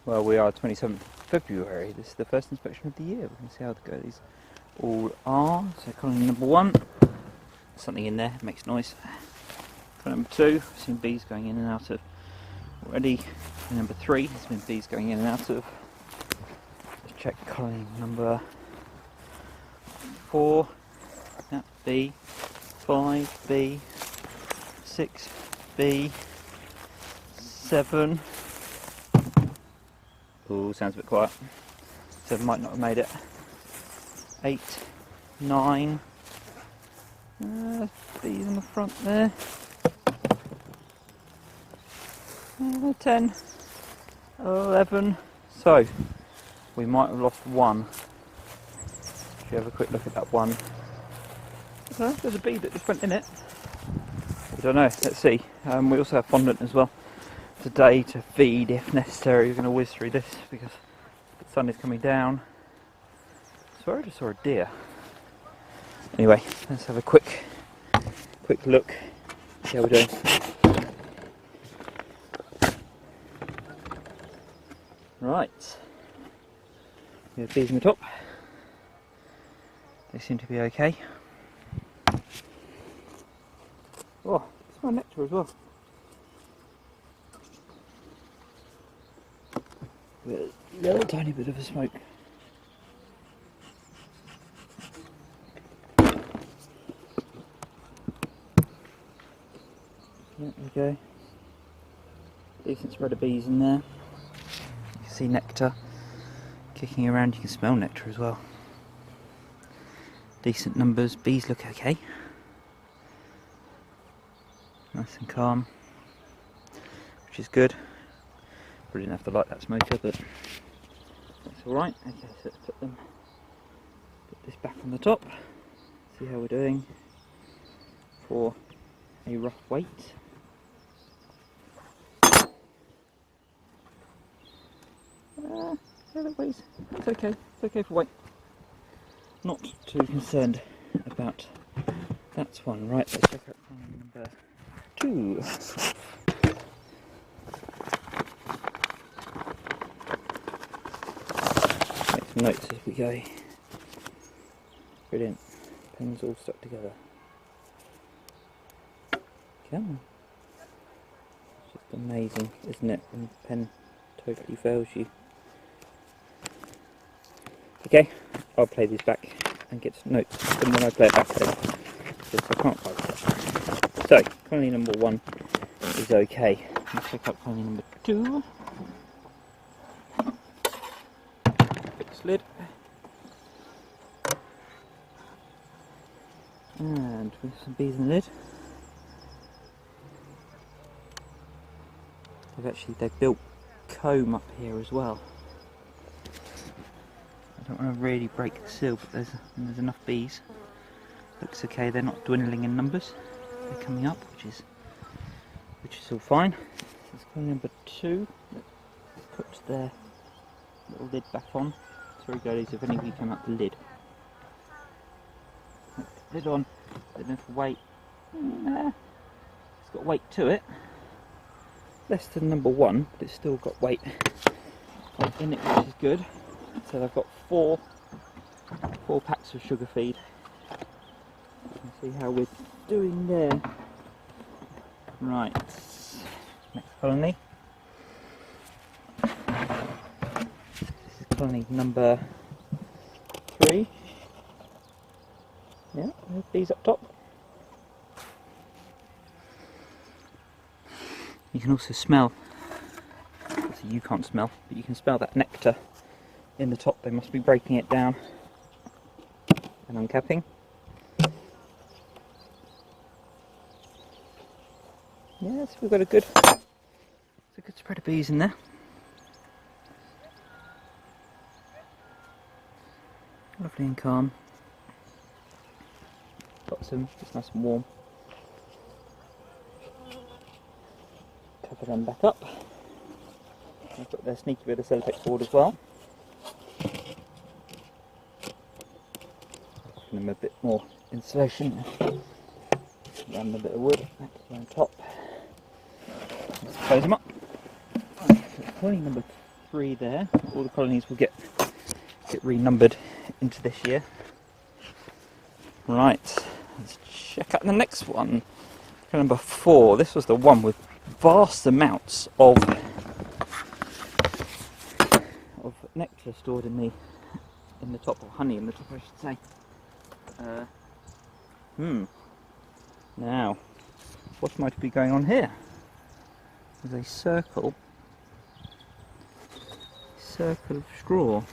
Well, we are 27th February. This is the first inspection of the year. We can see how good these all are. So colony number 1, something in there, makes noise. Colony number 2, I've seen bees going in and out of already. Colony number 3, there's been bees going in and out of. Let's check colony number 4, that bee, 5, bee, 6, bee, 7. Ooh, sounds a bit quiet. 7 might not have made it. 8, 9. Bees on the front there. 10, 11. So, we might have lost 1. If you have a quick look at that one. There's a bee that just went in it. I don't know, let's see. We also have fondant as well today to feed if necessary. We're going to whiz through this because the sun is coming down. I swear I just saw a deer. Anyway, let's have a quick look, see how we're doing. Right, we have bees on the top. They seem to be okay. Oh, it's my nectar as well. With a little tiny bit of a smoke. There we go. Decent spread of bees in there. You can see nectar kicking around. You can smell nectar as well. Decent numbers. Bees look okay. Nice and calm, which is good. Probably didn't have to light that smoker, but that's alright. Okay, so let's put this back on the top. See how we're doing for a rough weight. Yeah, that weighs. It's okay. It's okay for weight. Not too concerned about that one. Right, let's check out number 2. Make some notes as we go. Brilliant. Pens all stuck together. Come on. It's just amazing, isn't it, when the pen totally fails you. Okay, I'll play these back and get some notes. And when I play it back then, because I can't quite it. So, colony number 1 is okay. Let's check out colony number 2. Fix lid. And we have some bees in the lid. They've built comb up here as well. I don't want to really break the seal, but there's enough bees. Looks okay. They're not dwindling in numbers. They're coming up, which is all fine. Let's go number 2. Let's put their little lid back on. Sorry girlies, if any of you come up the lid. Lid on. Don't know for weight. It's got weight to it. Less than number 1, but it's still got weight in it, which is good. So I've got 4 packs of sugar feed. See how we're doing there. Right, next colony. This is colony number 3. Yeah, there's bees up top. You can also smell, obviously you can't smell, but you can smell that nectar in the top. They must be breaking it down and uncapping. Yes, we've got a good spread of bees in there. Lovely and calm. Got some, it's nice and warm. Cover them back up. I've got their sneaky bit of Cellotex board as well. Give them a bit more insulation. Around a bit of wood on top. Let's close them up. Right, so colony number 3 there. All the colonies will get renumbered into this year. Right, let's check out the next one. Number 4. This was the one with vast amounts of nectar stored in the top, or honey in the top, I should say. Now, what might be going on here? There's a circle of straw.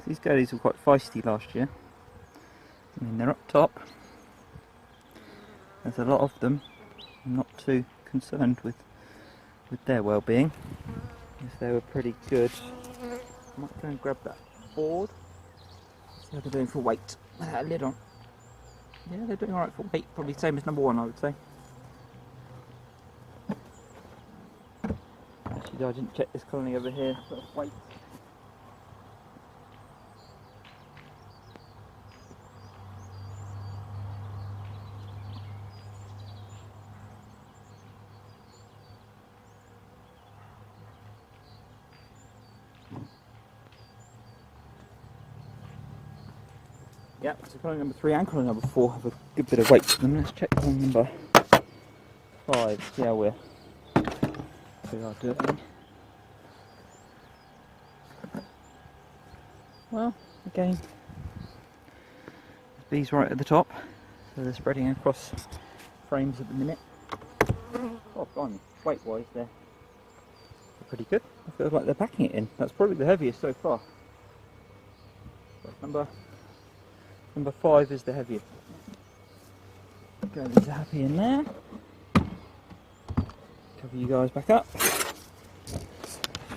These girlies were quite feisty last year. I mean, they're up top. There's a lot of them. I'm not too concerned with their well-being, because they were pretty good. I might go and grab that board. See how they're doing for weight without a lid on. Yeah, they're doing alright for weight. Probably same as number 1, I would say. Actually, I didn't check this colony over here for weight. Yeah, so colony number 3 and colony number 4 have a good bit of weight to them. Let's check colony number 5, see how we are doing. Well, again, there's bees right at the top, so they're spreading across frames at the minute. Oh, gone. Weight-wise, they're pretty good. I feel like they're packing it in. That's probably the heaviest so far. But Number 5 is the heaviest. Girlies are happy in there. Cover you guys back up.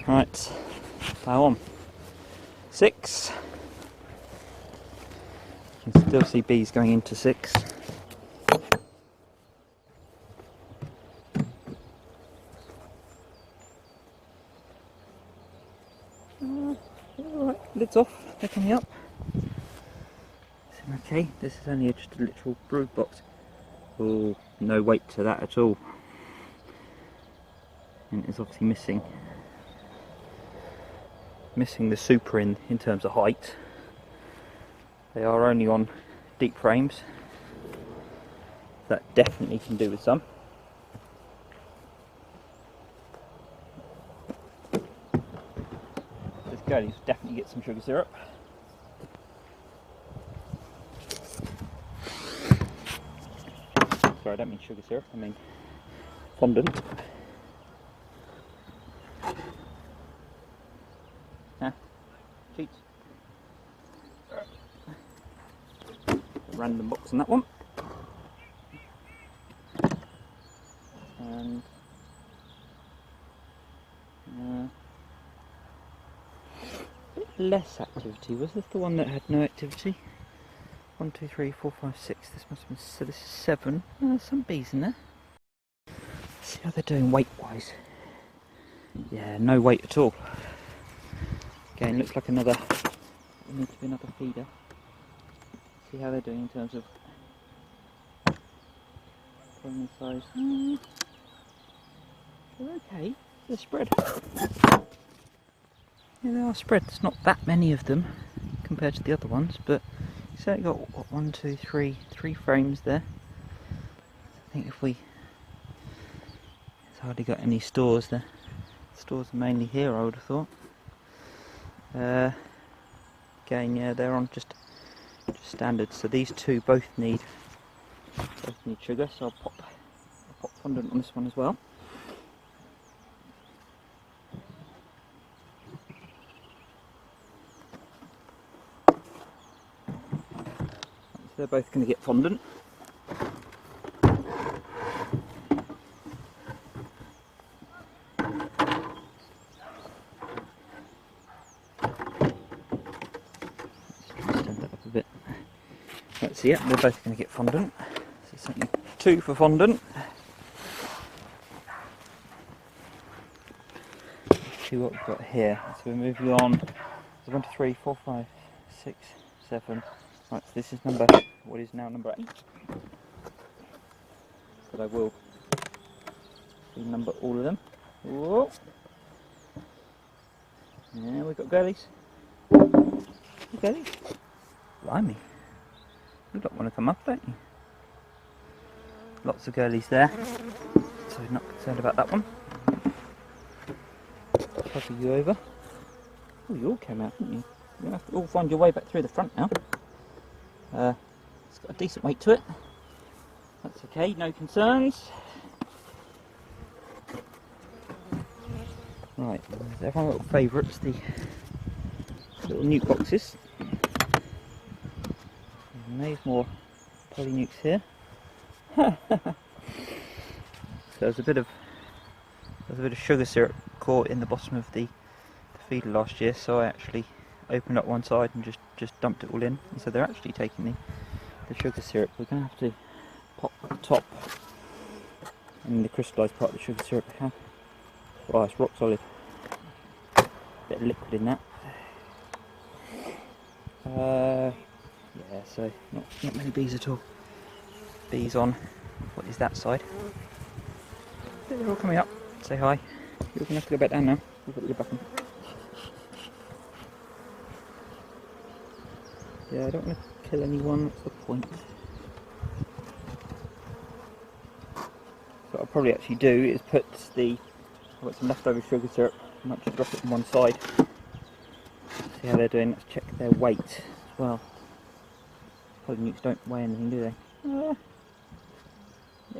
Right, now on. 6. You can still see bees going into 6. Alright, lids off, they're coming up. Okay, this is only just a literal brood box. Oh, no weight to that at all. And it's obviously missing the super in terms of height. They are only on deep frames. That definitely can do with some. This girlie's definitely get some sugar syrup. Sorry, I don't mean sugar syrup, I mean fondant. Cheats. Random box on that one. And a bit less activity. Was this the one that had no activity? 1, 2, 3, 4, 5, 6. This must have been, so this is 7. Oh, there's some bees in there. Let's see how they're doing weight-wise. Yeah, no weight at all. Again, looks like another. There needs to be another feeder. See how they're doing in terms of colony size. They're okay. They're spread. Yeah, they are spread. There's not that many of them compared to the other ones, but you certainly got what, 1, 2, 3, 3 frames there. I think if we, it's hardly got any stores there. Stores are mainly here, I would have thought. Again, yeah, they're on just standard. So these two both need sugar. So I'll pop fondant on this one as well. So they're both going to get fondant. So yeah, they're both going to get fondant. So certainly 2 for fondant. Let's see what we've got here. So we're moving on. So 1, 2, 3, 4, 5, 6, 7. Right, so this is what is now number 8. But I will renumber all of them. Whoa. Yeah, we've got girlies. Girlies. Blimey. You don't want to come up, don't you? Lots of girlies there. So not concerned about that one. Cover you over. Oh, you all came out, didn't you? You're going to have to all find your way back through the front now. It's got a decent weight to it. That's okay, no concerns. Right, there's everyone's little favourites, the little nuke boxes. And there's more poly nukes here. So there's a bit of sugar syrup caught in the bottom of the feeder last year, so I actually opened up one side and just dumped it all in. And so they're actually taking the sugar syrup. We're going to have to pop the top and the crystallised part of the sugar syrup back out. Oh, it's rock solid. Bit of liquid in that. Yeah, so not many bees at all. Bees on, what is that side? They're all coming up. Say hi. You're going to have to go back down now. You've got to go back in. Yeah, I don't want to kill anyone, that's the point. What I'll probably actually do is put I've got some leftover sugar syrup, I might just drop it on one side. See how they're doing, let's check their weight as well. Poly nukes don't weigh anything, do they? Yeah,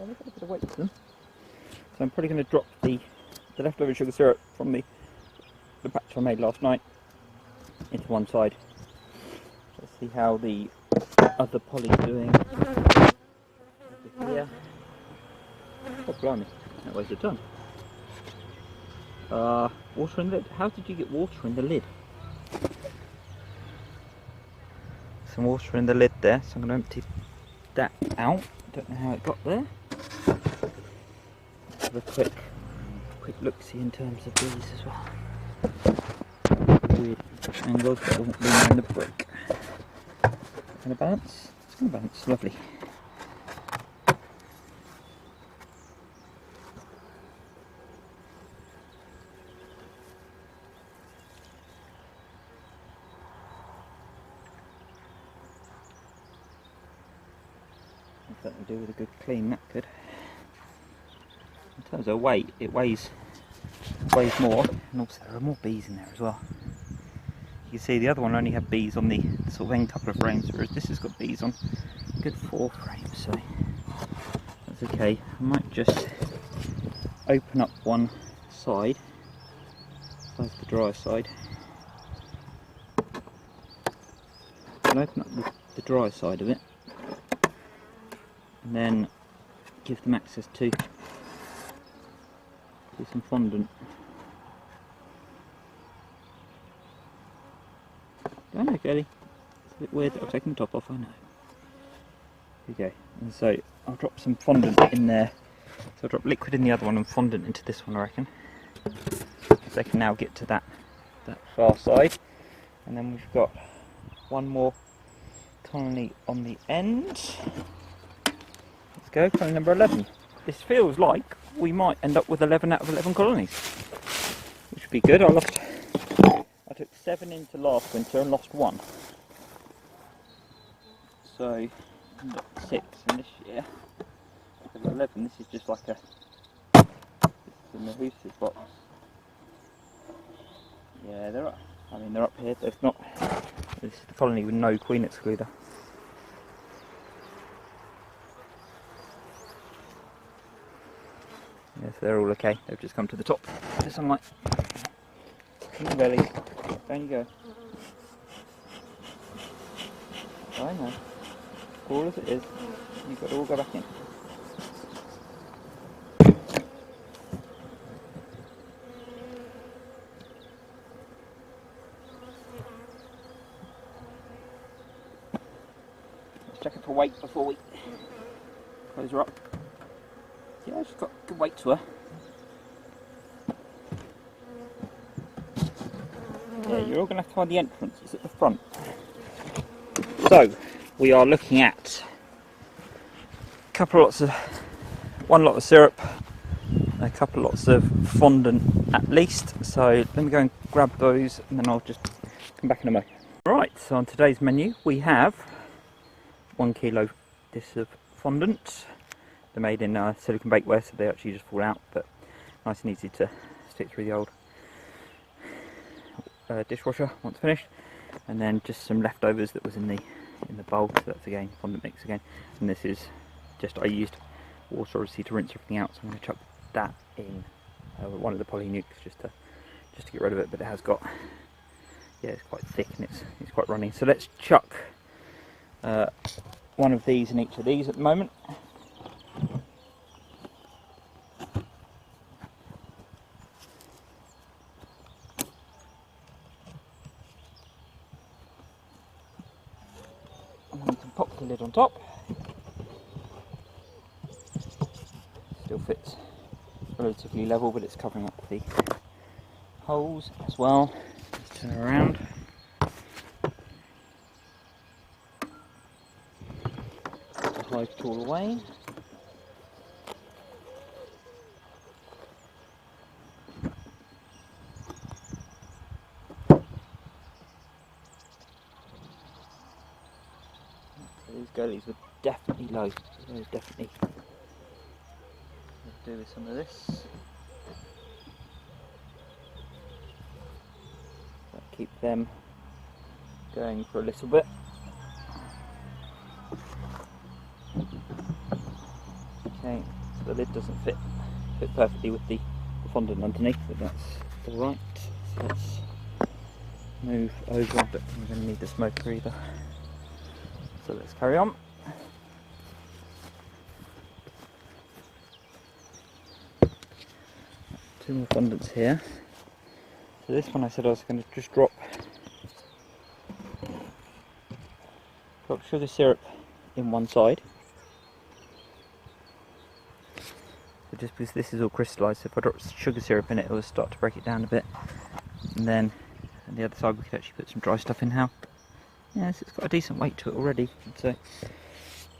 they've got a bit of weight to them. So I'm probably going to drop the leftover sugar syrup from the batch I made last night into one side. Let's see how the other poly's doing. Over here. Oh blimey, that weighs a ton. Water in the lid. How did you get water in the lid? Some water in the lid there, so I'm going to empty that out. Don't know how it got there. Let's have a quick look-see in terms of these as well. Weird angles, but doesn't lean in the brick. Going to balance? It's going to balance, lovely. Certainly do with a good clean, that could. In terms of weight, it weighs more, and also there are more bees in there as well. You can see the other one only had bees on the sort of end couple of frames, whereas this has got bees on a good 4 frames, so that's okay. I might just open up one side, that's the dry side, and open up the dry side of it, and then give them access to some fondant. I know, Kelly. It's a bit weird that I've taken the top off, I know. Here we go. And so I'll drop some fondant in there. So I'll drop liquid in the other one and fondant into this one, I reckon. So they can now get to that far side. And then we've got one more colony on the end. Let's go, colony number 11. This feels like we might end up with 11 out of 11 colonies, which would be good. I took 7 into last winter and lost 1, so I ended up with 6 in this year. 11. This is just like this is the Mahoose's box. Yeah, they're up. I mean, they're up here. There's not. This is the colony with no queen excluder. Yes, they're all okay. They've just come to the top of the sunlight. Come on, belly. Down you go. I know. Cool as it is, you've got to all go back in. Let's check it for weight before we close her up. Yeah, she's got good weight to her. Yeah, you're all going to have to find the entrance. It's at the front. So, we are looking at one lot of syrup, a couple lots of fondant at least. So let me go and grab those and then I'll just come back in a moment. Right, so on today's menu we have 1 kilo discs of fondant. They're made in silicone bakeware, so they actually just fall out, but nice and easy to stick through the old dishwasher once finished. And then just some leftovers that was in the bowl, so that's again fondant mix again. And this is just, I used water obviously to rinse everything out, so I'm going to chuck that in one of the poly nucs just to get rid of it. But it has got, yeah, it's quite thick and it's quite runny. So let's chuck one of these in each of these at the moment. And then we can pop the lid on top. Still fits relatively level, but it's covering up the holes as well. Let's turn it around. The hive tool away. These girlies were definitely low. They were definitely. Let's do with some of this. Keep them going for a little bit. Okay, so the lid doesn't fit perfectly with the fondant underneath, but that's alright. So let's move over, but we're going to need the smoker either. So let's carry on. Two more fondants here. So this one I said I was going to just drop sugar syrup in one side. So just because this is all crystallised, so if I drop sugar syrup in it, it will start to break it down a bit. And then on the other side we could actually put some dry stuff in now. Yes, it's got a decent weight to it already, so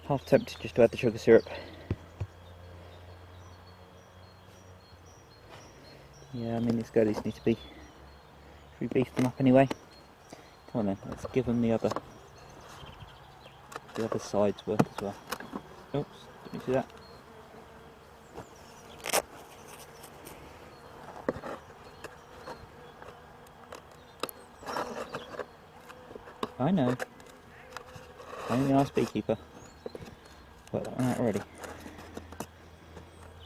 half tempted just to add the sugar syrup. Yeah, I mean these girlies need to be, should we beef them up anyway? Come on then, let's give them the other side's work as well. Oops, did you see that? I know. I'm a nice beekeeper. Worked that one out already.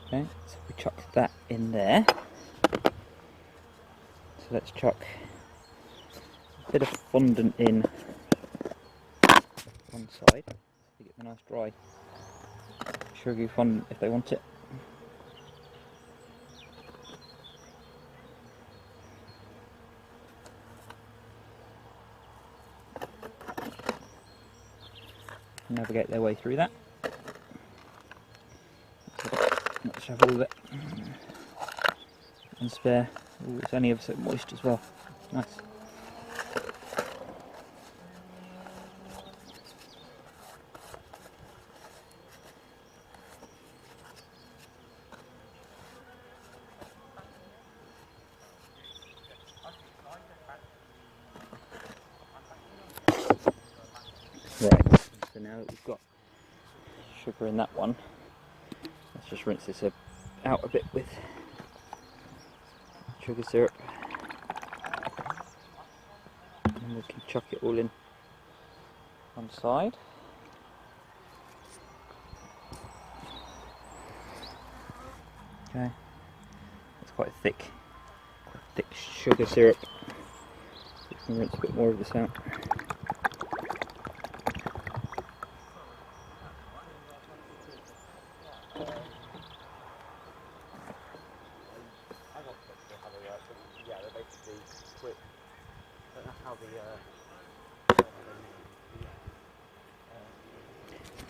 Okay, so we chuck that in there. So let's chuck a bit of fondant in one side. So you get the nice dry sugary fondant if they want it. Navigate their way through that. Let's have all of it. And spare. Ooh, it's only ever so moist as well. Nice. Right, so now that we've got sugar in that one, let's just rinse this out a bit with sugar syrup, and we can chuck it all in one side. Okay, it's quite thick sugar syrup. So we can rinse a bit more of this out.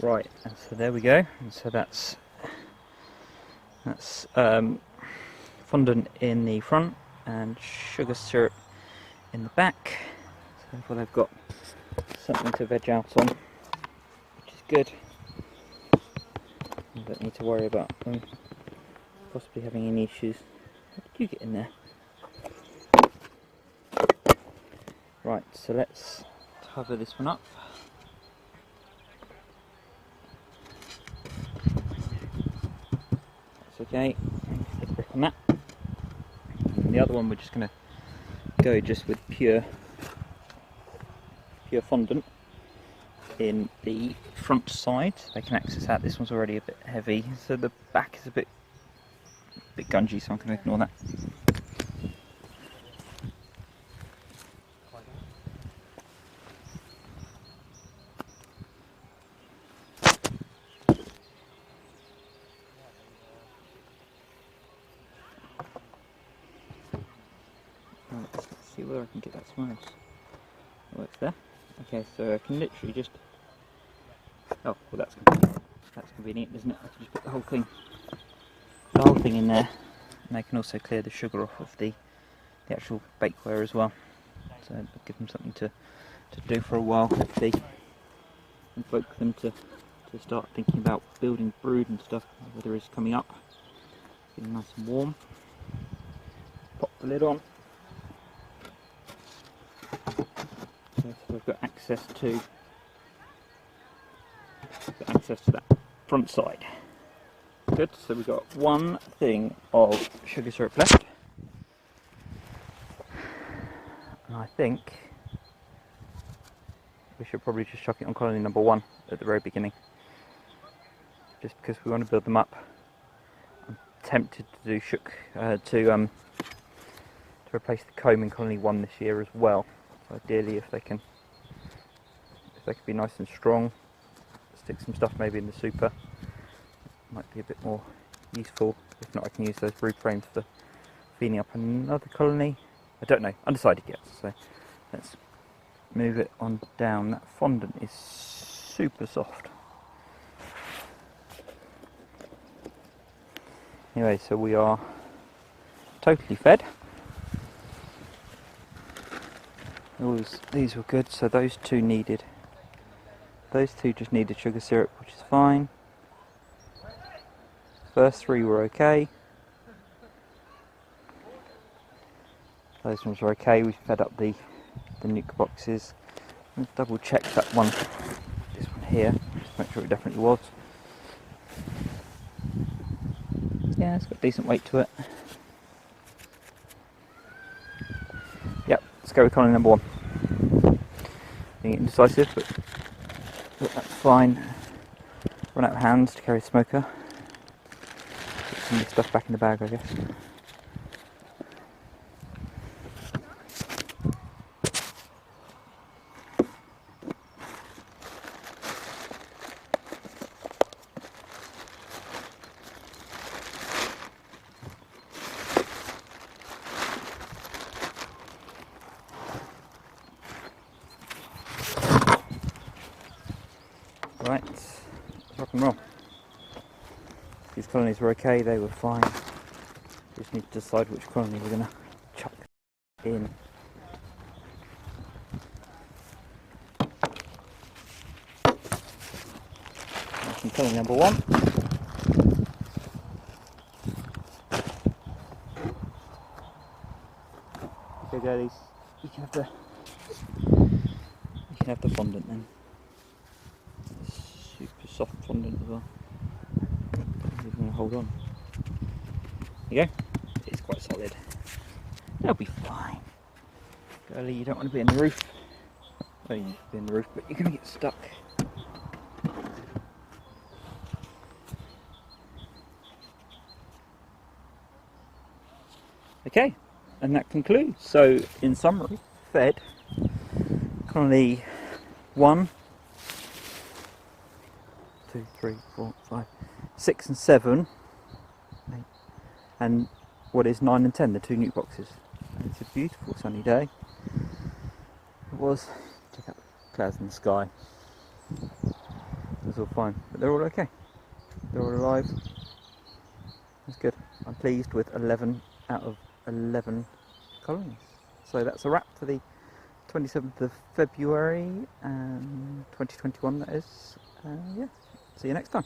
Right, and so there we go. And so that's fondant in the front and sugar syrup in the back. So therefore they've got something to veg out on, which is good. You don't need to worry about them possibly having any issues. How did you get in there? Right, so let's cover this one up. That's okay. Put a brick on that. And the other one we're just going to go just with pure fondant in the front side. They can access that. This one's already a bit heavy, so the back is a bit gungy, so I'm going to ignore that. Let's see whether I can get that somewhere else. Oh, it's there. Okay, so I can literally just... Oh, well that's convenient, isn't it? I can just put the whole thing in there, and I can also clear the sugar off of the actual bakeware as well. So it'll give them something to do for a while, hopefully invoke them to start thinking about building brood and stuff. The weather is coming up, getting nice and warm. Pop the lid on. So we've got access to that front side. Good, so we've got one thing of sugar syrup left. And I think we should probably just chuck it on colony number 1 at the very beginning. Just because we want to build them up. I'm tempted to do to replace the comb in colony 1 this year as well. So ideally if they can be nice and strong, stick some stuff maybe in the super, might be a bit more useful. If not, I can use those brood frames for feeding up another colony. I don't know, undecided yet. So let's move it on down. That fondant is super soft. Anyway, so we are totally fed. These were good, so those two just needed sugar syrup, which is fine. First 3 were okay. Those ones were okay. We fed up the nuc boxes. Let's double check that one, this one here, just to make sure it definitely was. Yeah, it's got decent weight to it. Yep, let's go with colony number 1. Being indecisive, but that's fine. Run out of hands to carry the smoker. Put some of the stuff back in the bag, I guess. Right, let's rock and roll. These colonies were okay, they were fine. Just need to decide which colony we're going to chuck in. That's colony number 1. Okay, girlies, you can have the fondant then. Super soft fondant as well. Don't even want to hold on. There you go. It's quite solid. They'll be fine. Girlie, you don't want to be in the roof. Well, you need to be in the roof, but you're going to get stuck. Okay, and that concludes. So, in summary, fed colony 1, 2, 3, 4, 5, 6 and 7, 8, and what is 9 and 10, the 2 nuc boxes. And it's a beautiful sunny day. It was. Check out the clouds in the sky. It was all fine, but they're all okay. They're all alive. It's good. I'm pleased with 11 out of 11 colonies. So that's a wrap for the 27th of February 2021, that is. Yeah, see you next time.